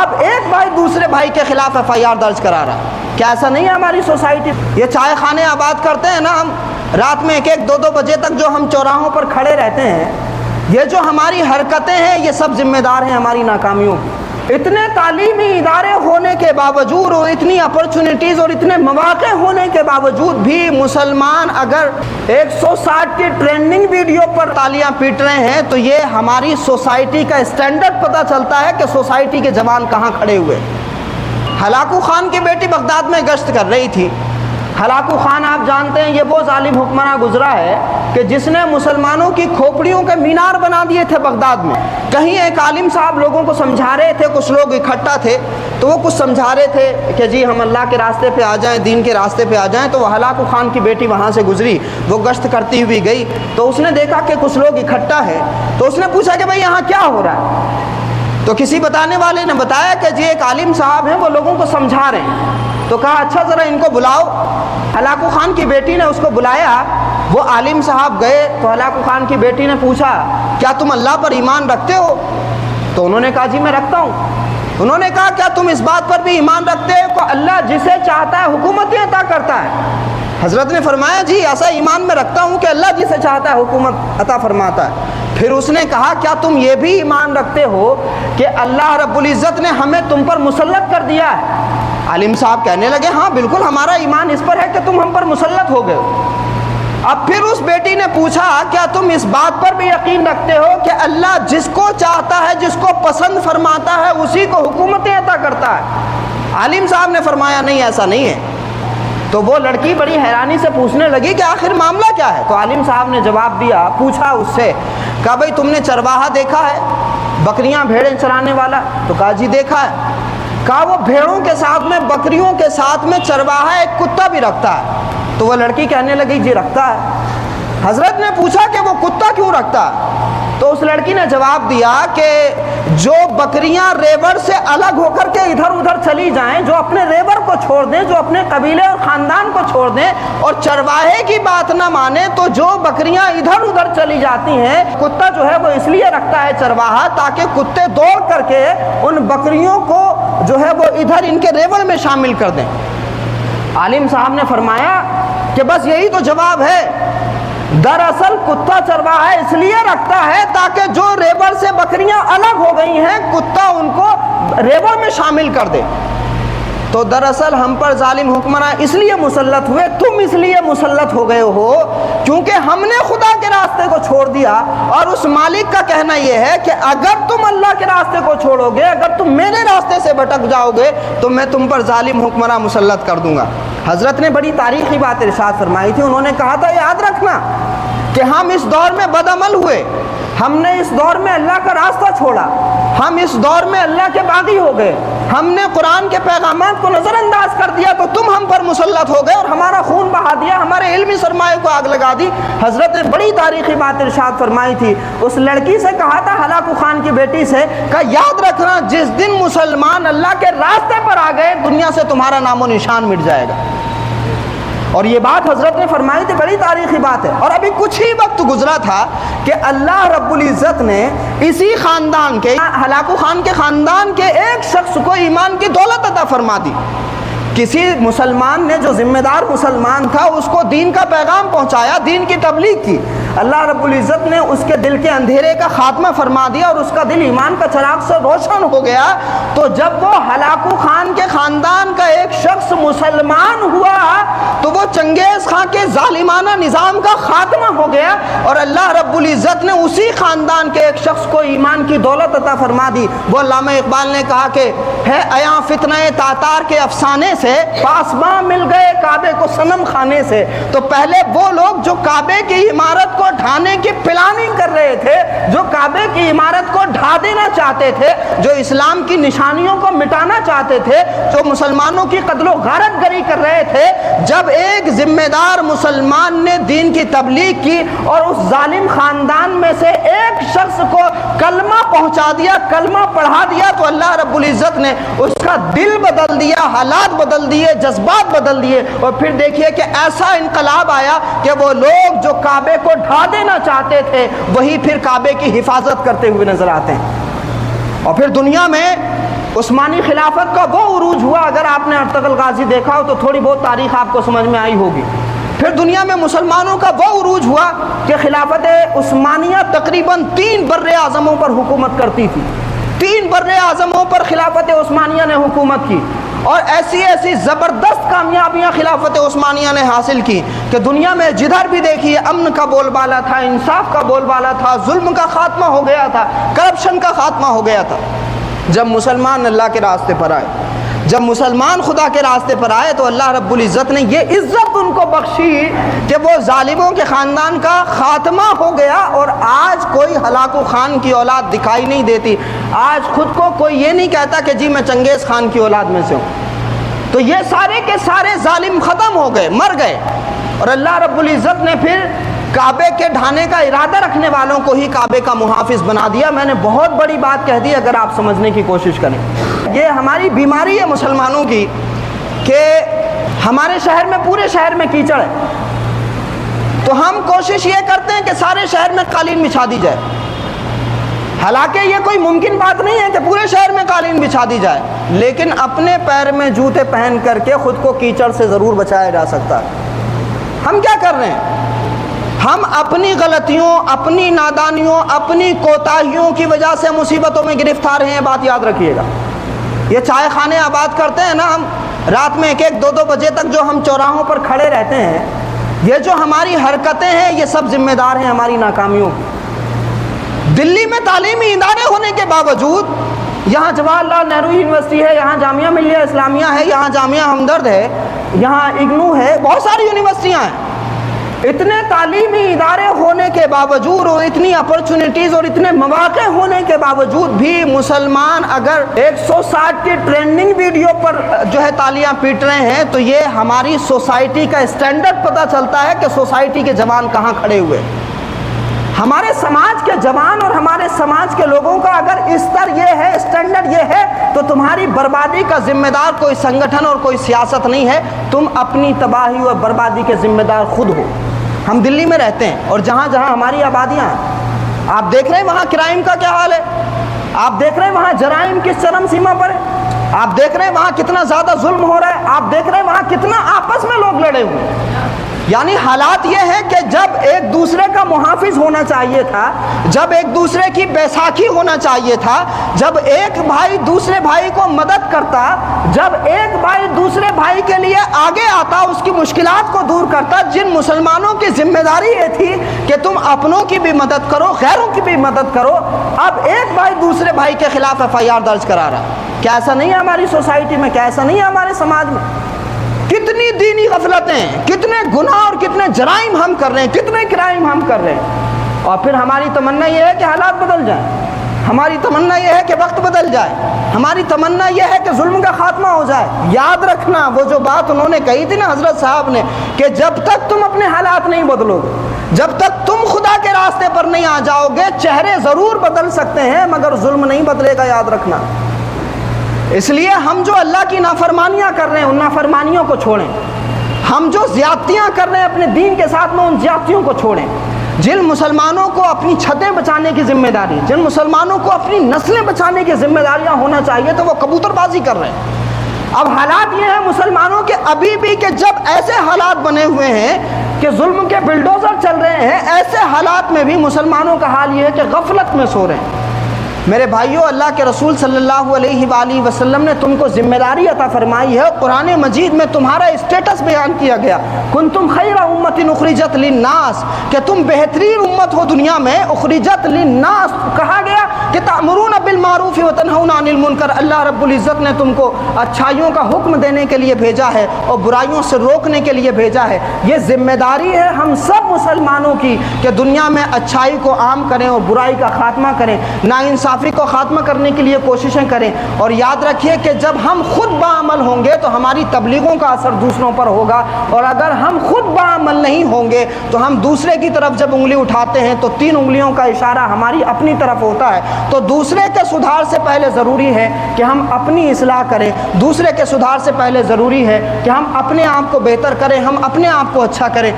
اب ایک بھائی دوسرے بھائی کے خلاف FIR درج کرا رہا. کیا ایسا نہیں ہے ہماری سوسائٹی؟ یہ چائے خانے آباد کرتے ہیں نا ہم، رات میں 1-2 بجے تک جو ہم چوراہوں پر کھڑے رہتے ہیں، یہ جو ہماری حرکتیں ہیں یہ سب ذمہ دار ہیں ہماری ناکامیوں کی. اتنے تعلیمی ادارے ہونے کے باوجود اور اتنی اپرچونٹیز اور اتنے مواقع ہونے کے باوجود بھی مسلمان اگر 160 کی ٹرینڈنگ ویڈیو پر تالیاں پیٹ رہے ہیں تو یہ ہماری سوسائٹی کا اسٹینڈرڈ پتہ چلتا ہے کہ سوسائٹی کے جوان کہاں کھڑے ہوئے. ہلاکو خان کی بیٹی بغداد میں گشت کر رہی تھی. ہلاکو خان آپ جانتے ہیں یہ وہ ظالم حکمراں گزرا ہے کہ جس نے مسلمانوں کی کھوپڑیوں کے مینار بنا دیے تھے بغداد میں. کہیں ایک عالم صاحب لوگوں کو سمجھا رہے تھے، کچھ لوگ اکٹھا تھے تو وہ کچھ سمجھا رہے تھے کہ جی ہم اللہ کے راستے پہ آ جائیں، دین کے راستے پہ آ جائیں. تو وہ ہلاکو خان کی بیٹی وہاں سے گزری، وہ گشت کرتی ہوئی گئی تو اس نے دیکھا کہ کچھ لوگ اکٹھا ہے. تو اس نے پوچھا کہ بھائی یہاں کیا ہو رہا ہے؟ تو کسی بتانے والے نے بتایا کہ جی ایک عالم صاحب ہیں وہ لوگوں کو سمجھا رہے ہیں. تو کہا اچھا ذرا ان کو بلاؤ. ہلاکو خان کی بیٹی نے اس کو بلایا. وہ عالم صاحب گئے تو ہلاکو خان کی بیٹی نے پوچھا کیا تم اللہ پر ایمان رکھتے ہو؟ تو انہوں نے کہا جی میں رکھتا ہوں. انہوں نے کہا کیا تم اس بات پر بھی ایمان رکھتے ہو کہ اللہ جسے چاہتا ہے حکومت عطا کرتا ہے؟ حضرت نے فرمایا جی ایسا ایمان میں رکھتا ہوں کہ اللہ جسے چاہتا ہے حکومت عطا فرماتا ہے. پھر اس نے کہا کیا تم یہ بھی ایمان رکھتے ہو کہ اللہ رب العزت نے ہمیں تم پر مسلط کر دیا ہے؟ عالم صاحب کہنے لگے ہاں بالکل ہمارا ایمان اس پر ہے کہ تم ہم پر مسلط ہو گئے. اب پھر اس بیٹی نے پوچھا کیا تم اس بات پر بھی یقین رکھتے ہو کہ اللہ جس کو چاہتا ہے، جس کو پسند فرماتا ہے، اسی کو حکومت عطا کرتا ہے؟ عالم صاحب نے فرمایا نہیں ایسا نہیں ہے. تو وہ لڑکی بڑی حیرانی سے پوچھنے لگی کہ آخر معاملہ کیا ہے؟ تو عالم صاحب نے جواب دیا، پوچھا اس سے، کہا بھائی تم نے چرواہا دیکھا ہے، بکریاں بھیڑیں چرانے والا؟ تو کہا جی دیکھا ہے. کہا وہ بھیڑوں کے ساتھ میں، بکریوں کے ساتھ میں چرواہا ایک کتا بھی رکھتا ہے؟ تو وہ لڑکی کہنے لگی جی رکھتا ہے. حضرت نے پوچھا کہ وہ کتا کیوں رکھتا ہے؟ تو اس لڑکی نے جواب دیا کہ جو بکریاں ریوڑ سے الگ ہو کر کے ادھر ادھر چلی جائیں، جو اپنے ریوڑ کو چھوڑ دیں، جو اپنے قبیلے اور خاندان کو چھوڑ دیں اور چرواہے کی بات نہ مانے، تو جو بکریاں ادھر ادھر چلی جاتی ہیں، کتا جو ہے وہ اس لیے رکھتا ہے چرواہا تاکہ کتے دوڑ کر کے ان بکریوں کو جو ہے وہ ادھر ان کے ریوڑ میں شامل کر دیں. عالم صاحب نے فرمایا کہ بس یہی تو جواب ہے. دراصل کتا چرواہا اس لیے رکھتا ہے تاکہ جو ریوڑ سے بکریاں الگ ہو گئی ہیں کتا ان کو ریوڑ میں شامل کر دے. تو دراصل ہم پر ظالم حکمراں اس لیے مسلط ہوئے، تم اس لیے مسلط ہو گئے ہو کیونکہ ہم نے خدا کے راستے کو چھوڑ دیا. اور اس مالک کا کہنا یہ ہے کہ اگر تم اللہ کے راستے کو چھوڑو گے، اگر تم میرے راستے سے بھٹک جاؤ گے تو میں تم پر ظالم حکمراں مسلط کر دوں گا. حضرت نے بڑی تاریخی بات ارشاد فرمائی تھی. انہوں نے کہا تھا یاد رکھنا کہ ہم اس دور میں بدعمل ہوئے، ہم نے اس دور میں اللہ کا راستہ چھوڑا، ہم اس دور میں اللہ کے باغی ہو گئے، ہم نے قرآن کے پیغامات کو نظر انداز کر دیا تو تم ہم پر مسلط ہو گئے اور ہمارا خون بہا دیا، ہمارے علمی سرمایہ کو آگ لگا دی. حضرت نے بڑی تاریخی بات ارشاد فرمائی تھی. اس لڑکی سے کہا تھا، ہلاکو خان کی بیٹی سے، کہ یاد رکھنا جس دن مسلمان اللہ کے راستے پر آ گئے دنیا سے تمہارا نام و نشان مٹ جائے گا. اور یہ بات حضرت نے فرمائی تھی، بڑی تاریخی بات ہے. اور ابھی کچھ ہی وقت گزرا تھا کہ اللہ رب العزت نے اسی خاندان کے، ہلاکو خان کے خاندان کے ایک شخص کو ایمان کی دولت عطا فرما دی. کسی مسلمان نے جو ذمہ دار مسلمان تھا اس کو دین کا پیغام پہنچایا، دین کی تبلیغ کی. اللہ رب العزت نے اس کے دل کے اندھیرے کا خاتمہ فرما دیا اور اس کا دل ایمان کا چراغ سے روشن ہو گیا. تو جب وہ ہلاکو خان کے خاندان کا ایک شخص مسلمان ہوا تو وہ چنگیز خان کے ظالمانہ نظام کا خاتمہ ہو گیا اور اللہ رب العزت نے اسی خاندان کے ایک شخص کو ایمان کی دولت عطا فرما دی. وہ علامہ اقبال نے کہا کہ ہے ایاں فتنہ تاتار کے افسانے سے پاسباں مل گئے کعبے کو صنم خانے سے. تو پہلے وہ لوگ جو کعبے کی عمارت کو ڈھانے کی پلاننگ کر رہے تھے، جو کعبے کی عمارت کو ڈھا دینا چاہتے تھے، جو اسلام کی نشانیوں کو مٹانا چاہتے تھے، جو مسلمانوں کی قتل و غارت گری کر رہے تھے، جب ایک ذمہ دار مسلمان نے دین کی تبلیغ کی اور اس ظالم خاندان میں سے ایک شخص کو کلمہ پہنچا دیا، کلمہ پڑھا دیا، تو اللہ رب العزت نے اس کا دل بدل دیا، حالات بدل دیے، جذبات بدل دیے. اور پھر دیکھیے کہ ایسا انقلاب آیا کہ وہ لوگ جو کعبے کو ڈھا دینا چاہتے تھے وہی پھر کعبے کی حفاظت کرتے ہوئے نظر آتے ہیں. اور پھر دنیا میں عثمانی خلافت کا وہ عروج ہوا، اگر آپ نے ارطغرل غازی دیکھا ہو تو تھوڑی بہت تاریخ آپ کو سمجھ میں آئی ہوگی۔ پھر دنیا میں مسلمانوں کا وہ عروج ہوا کہ خلافت عثمانیہ تقریباً 3 بر اعظموں پر حکومت کرتی تھی، 3 بر اعظموں پر خلافت عثمانیہ نے حکومت کی، اور ایسی ایسی زبردست کامیابیاں خلافت عثمانیہ نے حاصل کی کہ دنیا میں جدھر بھی دیکھیے امن کا بول بالا تھا، انصاف کا بول بالا تھا، ظلم کا خاتمہ ہو گیا تھا، کرپشن کا خاتمہ ہو گیا تھا۔ جب مسلمان اللہ کے راستے پر آئے، جب مسلمان خدا کے راستے پر آئے تو اللہ رب العزت نے یہ عزت ان کو بخشی کہ وہ ظالموں کے خاندان کا خاتمہ ہو گیا، اور آج کوئی ہلاکو خان کی اولاد دکھائی نہیں دیتی۔ آج خود کو کوئی یہ نہیں کہتا کہ جی میں چنگیز خان کی اولاد میں سے ہوں۔ تو یہ سارے کے سارے ظالم ختم ہو گئے، مر گئے، اور اللہ رب العزت نے پھر کعبے کے ڈھانے کا ارادہ رکھنے والوں کو ہی کعبے کا محافظ بنا دیا۔ میں نے بہت بڑی بات کہہ دی، اگر آپ سمجھنے کی کوشش کریں۔ یہ ہماری بیماری ہے مسلمانوں کی کہ ہمارے شہر میں، پورے شہر میں کیچڑ ہے، تو ہم کوشش یہ کرتے ہیں کہ سارے شہر میں قالین بچھا دی جائے۔ حالانکہ یہ کوئی ممکن بات نہیں ہے کہ پورے شہر میں قالین بچھا دی جائے، لیکن اپنے پیر میں جوتے پہن کر کے خود کو کیچڑ سے ضرور بچایا جا سکتا ہے۔ ہم کیا کر رہے ہیں؟ ہم اپنی غلطیوں، اپنی نادانیوں، اپنی کوتاہیوں کی وجہ سے مصیبتوں میں گرفتار ہیں، بات یاد رکھیے گا۔ یہ چائے خانے آباد کرتے ہیں نا ہم، رات میں 1-1 2-2 بجے تک جو ہم چوراہوں پر کھڑے رہتے ہیں، یہ جو ہماری حرکتیں ہیں یہ سب ذمہ دار ہیں ہماری ناکامیوں کی۔ دلی میں تعلیمی ادارے ہونے کے باوجود، یہاں جواہر لال نہرو یونیورسٹی ہے، یہاں جامعہ ملیہ اسلامیہ ہے، یہاں جامعہ ہمدرد ہے، یہاں اگنو ہے، بہت ساری یونیورسٹیاں ہیں، اتنے تعلیمی ادارے ہونے کے باوجود اور اتنی اپرچونٹیز اور اتنے مواقع ہونے کے باوجود بھی مسلمان اگر 160 کی ٹرینڈنگ ویڈیو پر جو ہے تالیاں پیٹ رہے ہیں، تو یہ ہماری سوسائٹی کا اسٹینڈرڈ پتہ چلتا ہے کہ سوسائٹی کے جوان کہاں کھڑے ہوئے۔ ہمارے سماج کے جوان اور ہمارے سماج کے لوگوں کا اگر استر یہ ہے، اسٹینڈرڈ یہ ہے، تو تمہاری بربادی کا ذمہ دار کوئی سنگٹھن اور کوئی سیاست نہیں ہے، تم اپنی تباہی اور بربادی کے ذمہ دار خود ہو۔ ہم دلی میں رہتے ہیں، اور جہاں جہاں ہماری آبادیاں ہیں، آپ دیکھ رہے ہیں وہاں کرائم کا کیا حال ہے، آپ دیکھ رہے ہیں وہاں جرائم کس چرم سیما پر ہے، آپ دیکھ رہے ہیں وہاں کتنا زیادہ ظلم ہو رہا ہے، آپ دیکھ رہے ہیں وہاں کتنا آپس میں لوگ لڑے ہوئے ہیں۔ یعنی حالات یہ ہے کہ جب ایک دوسرے کا محافظ ہونا چاہیے تھا، جب ایک دوسرے کی بیساکھی ہونا چاہیے تھا، جب ایک بھائی دوسرے بھائی کو مدد کرتا، جب ایک بھائی دوسرے بھائی کے لیے آگے آتا، اس کی مشکلات کو دور کرتا، جن مسلمانوں کی ذمہ داری یہ تھی کہ تم اپنوں کی بھی مدد کرو، غیروں کی بھی مدد کرو، اب ایک بھائی دوسرے بھائی کے خلاف FIR درج کرا رہا ہے۔ کیا ایسا نہیں ہے ہماری سوسائٹی میں؟ کیا ایسا نہیں ہے ہمارے سماج میں؟ کتنی دینی غفلتیں، کتنے گناہ اور کتنے جرائم ہم کر رہے ہیں، کتنے کرائم ہم کر رہے ہیں، اور پھر ہماری تمنا یہ ہے کہ حالات بدل جائیں، ہماری تمنا یہ ہے کہ وقت بدل جائے، ہماری تمنا یہ ہے کہ ظلم کا خاتمہ ہو جائے۔ یاد رکھنا وہ جو بات انہوں نے کہی تھی نا حضرت صاحب نے، کہ جب تک تم اپنے حالات نہیں بدلو گے، جب تک تم خدا کے راستے پر نہیں آ جاؤ گے، چہرے ضرور بدل سکتے ہیں مگر ظلم نہیں بدلے گا، یاد رکھنا۔ اس لیے ہم جو اللہ کی نافرمانیاں کر رہے ہیں ان نافرمانیوں کو چھوڑیں، ہم جو زیادتیاں کر رہے ہیں اپنے دین کے ساتھ میں ان زیادتیوں کو چھوڑیں۔ جن مسلمانوں کو اپنی چھتیں بچانے کی ذمہ داری، جن مسلمانوں کو اپنی نسلیں بچانے کی ذمہ داریاں ہونا چاہیے، تو وہ کبوتر بازی کر رہے ہیں۔ اب حالات یہ ہیں مسلمانوں کے ابھی بھی کہ جب ایسے حالات بنے ہوئے ہیں کہ ظلم کے بلڈوزر چل رہے ہیں، ایسے حالات میں بھی مسلمانوں کا حال یہ ہے کہ غفلت میں سو رہے ہیں۔ میرے بھائیوں، اللہ کے رسول صلی اللہ علیہ وآلہ وسلم نے تم کو ذمہ داری عطا فرمائی ہے، قرآن مجید میں تمہارا اسٹیٹس بیان کیا گیا، کنتم خیر امت اخرجت للناس، کہ تم بہترین امت ہو دنیا میں، اخرجت للناس کہا گیا کہ تأمرون بالمعروف وتنہون عن المنکر، اللہ رب العزت نے تم کو اچھائیوں کا حکم دینے کے لیے بھیجا ہے اور برائیوں سے روکنے کے لیے بھیجا ہے۔ یہ ذمہ داری ہے ہم سب مسلمانوں کی کہ دنیا میں اچھائی کو عام کریں اور برائی کا خاتمہ کریں، ناانصافی کو خاتمہ کرنے کے لیے کوششیں کریں، اور یاد رکھیے کہ جب ہم خود باعمل ہوں گے تو ہماری تبلیغوں کا اثر دوسروں پر ہوگا، اور اگر ہم خود باعمل نہیں ہوں گے تو ہم دوسرے کی طرف جب انگلی اٹھاتے ہیں تو 3 انگلیوں کا اشارہ ہماری اپنی طرف ہوتا ہے۔ تو دوسرے کے سدھار سے پہلے ضروری ہے کہ ہم اپنی اصلاح کریں، دوسرے کے سدھار سے پہلے ضروری ہے کہ ہم اپنے آپ کو بہتر کریں، ہم اپنے آپ کو اچھا کریں۔